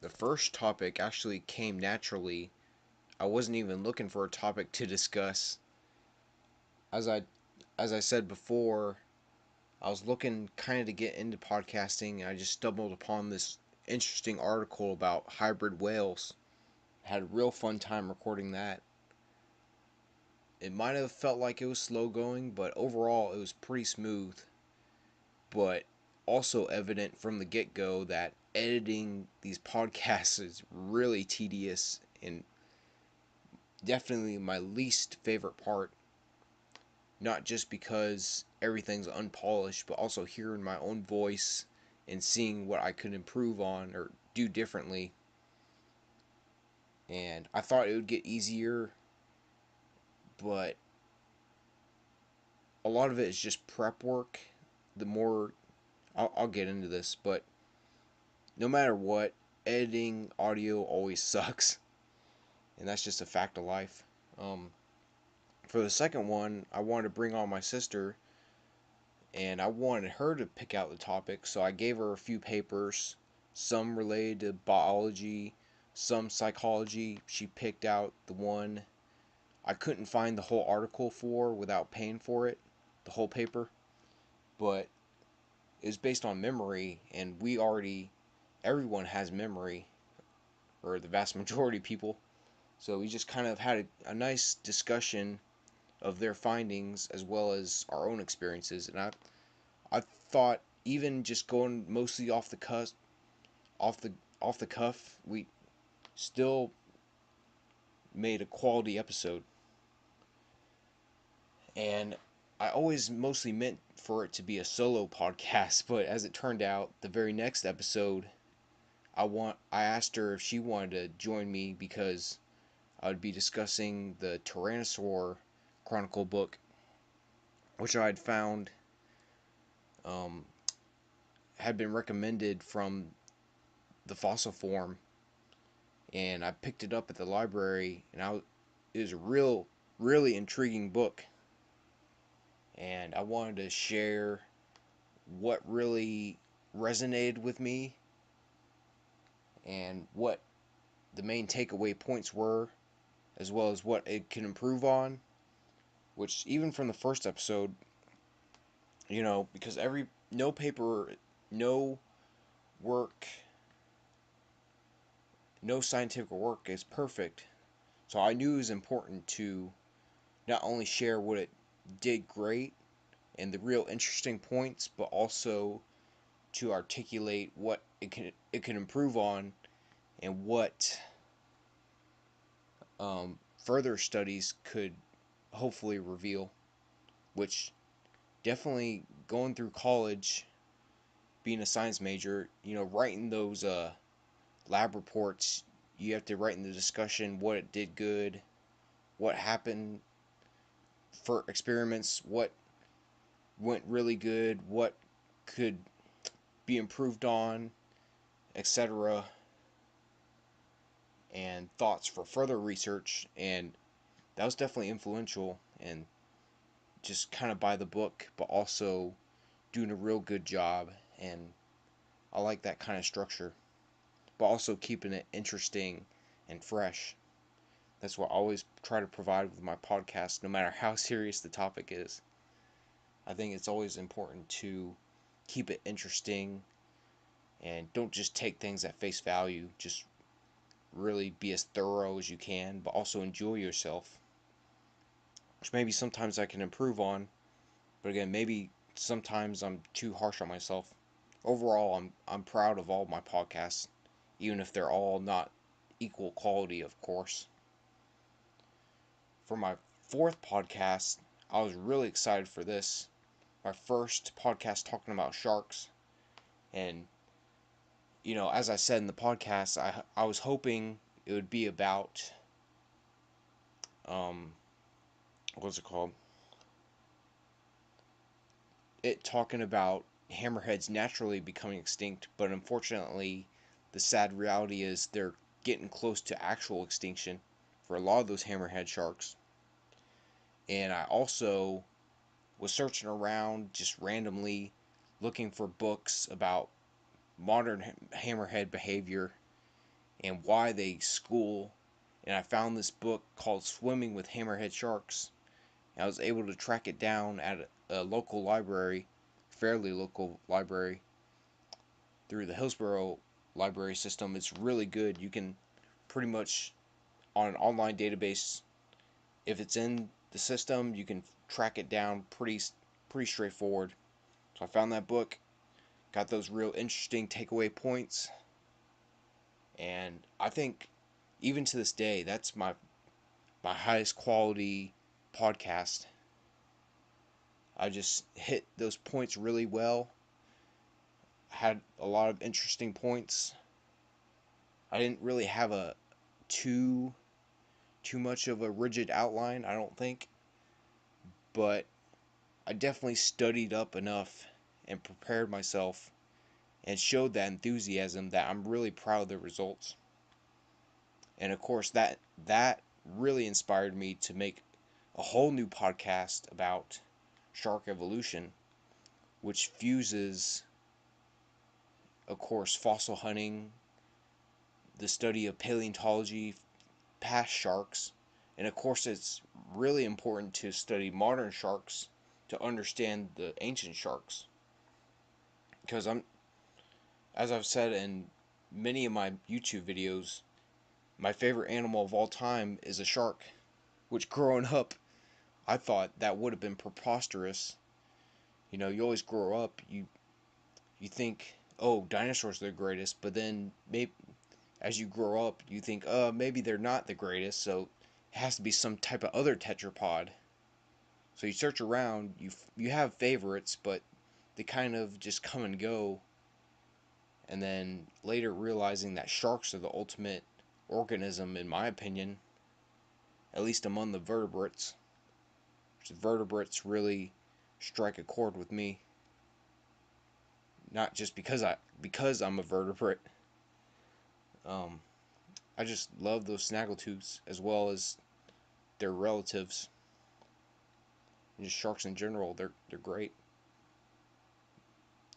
The first topic actually came naturally. I wasn't even looking for a topic to discuss. As I as I said before, I was looking kind of to get into podcasting, and I just stumbled upon this interesting article about hybrid whales. Had a real fun time recording that. It might have felt like it was slow going, but overall it was pretty smooth. But also evident from the get go that editing these podcasts is really tedious and definitely my least favorite part. Not just because everything's unpolished, but also hearing my own voice and seeing what I could improve on or do differently. And I thought it would get easier, but a lot of it is just prep work. The more I'll get into this, but no matter what, editing audio always sucks, and that's just a fact of life. Um, for the second one, I wanted to bring on my sister, and I wanted her to pick out the topic, so I gave her a few papers, some related to biology, some psychology. She picked out the one I couldn't find the whole article for without paying for it, the whole paper, but it was based on memory, and everyone has memory, or the vast majority of people. So we just kind of had a nice discussion of their findings as well as our own experiences, and I thought even just going mostly off the off the cuff, we still made a quality episode. And I always mostly meant for it to be a solo podcast, but as it turned out, the very next episode, I asked her if she wanted to join me because I would be discussing the Tyrannosaur Chronicle book, which I had found um, had been recommended from the fossil form, and I picked it up at the library, and it was a really intriguing book, and I wanted to share what really resonated with me and what the main takeaway points were, as well as what it can improve on. Which even from the first episode, because no paper, no work, no scientific work is perfect. So I knew it was important to not only share what it did great and the real interesting points, but also to articulate what it can improve on and what further studies could hopefully reveal. Which definitely going through college, being a science major, writing those lab reports, you have to write in the discussion what it did good, what happened for experiments, what went really good, what could be improved on, etc., and thoughts for further research. And that was definitely influential and just kind of by the book, but also doing a real good job. And I like that kind of structure, but also keeping it interesting and fresh. That's what I always try to provide with my podcast, no matter how serious the topic is. I think it's always important to keep it interesting and don't just take things at face value. Just really be as thorough as you can, but also enjoy yourself, which maybe sometimes I can improve on. But again, maybe sometimes I'm too harsh on myself. Overall, I'm proud of all my podcasts, even if they're all not equal quality, of course. For my fourth podcast, I was really excited for this. My first podcast talking about sharks. And, as I said in the podcast, I was hoping it would be about, um, what's it called? It talking about hammerheads naturally becoming extinct, but unfortunately, the sad reality is they're getting close to actual extinction for a lot of those hammerhead sharks. And I also was searching around just randomly looking for books about modern hammerhead behavior, and why they school. And I found this book called Swimming with Hammerhead Sharks. And I was able to track it down at a local library, fairly local library, through the Hillsborough library system. It's really good. You can pretty much, on an online database, if it's in the system, you can track it down pretty straightforward. So I found that book, got those real interesting takeaway points, and I think even to this day, that's my highest quality podcast. I just hit those points really well. Had a lot of interesting points. I didn't really have a too much of a rigid outline, I don't think, but I definitely studied up enough and prepared myself and showed that enthusiasm that I'm really proud of the results. And of course that really inspired me to make a whole new podcast about shark evolution, which fuses, of course, fossil hunting, the study of paleontology, past sharks, and of course it's really important to study modern sharks to understand the ancient sharks. Because as I've said in many of my YouTube videos, my favorite animal of all time is a shark, which growing up I thought that would have been preposterous. You know, you always grow up, you think, oh, dinosaurs are the greatest, but then maybe as you grow up, you think, maybe they're not the greatest, so it has to be some type of other tetrapod. So you search around, you have favorites, but they kind of just come and go. And then later realizing that sharks are the ultimate organism, in my opinion, at least among the vertebrates. The vertebrates really strike a chord with me. Not just because I'm a vertebrate. Um, I just love those snaggletooths as well as their relatives. And just sharks in general, they're great.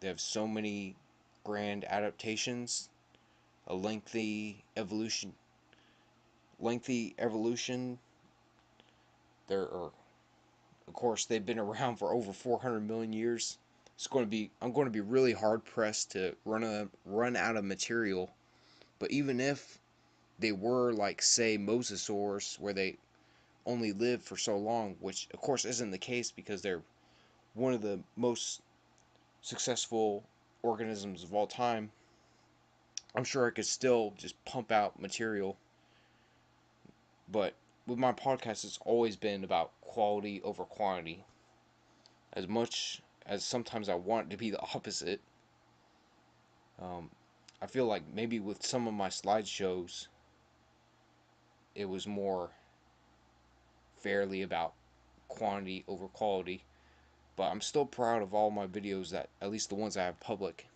They have so many grand adaptations, a lengthy evolution. There are, of course, they've been around for over 400 million years. I'm going to be really hard pressed to run out of material. But even if they were like, say, mosasaurs, where they only lived for so long, which of course isn't the case because they're one of the most successful organisms of all time, I'm sure I could still just pump out material. But with my podcast, it's always been about quality over quantity. As much as sometimes I want it to be the opposite, um, I feel like maybe with some of my slideshows, it was more fairly about quantity over quality. But I'm still proud of all my videos, that at least the ones I have public.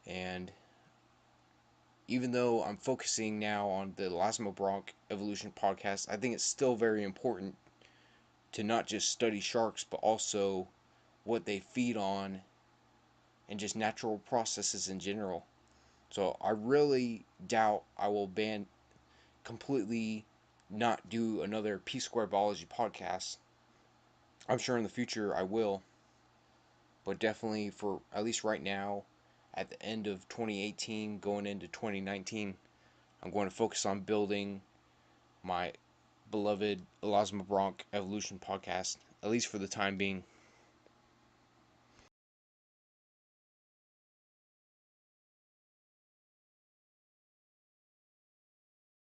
And even though I'm focusing now on the Elasmobronch Evolution podcast, I think it's still very important to not just study sharks, but also what they feed on and just natural processes in general. So I really doubt I will completely not do another P Square Biology podcast. I'm sure in the future I will, but definitely for at least right now, at the end of 2018, going into 2019, I'm going to focus on building my beloved Elasmobronch Evolution podcast, at least for the time being.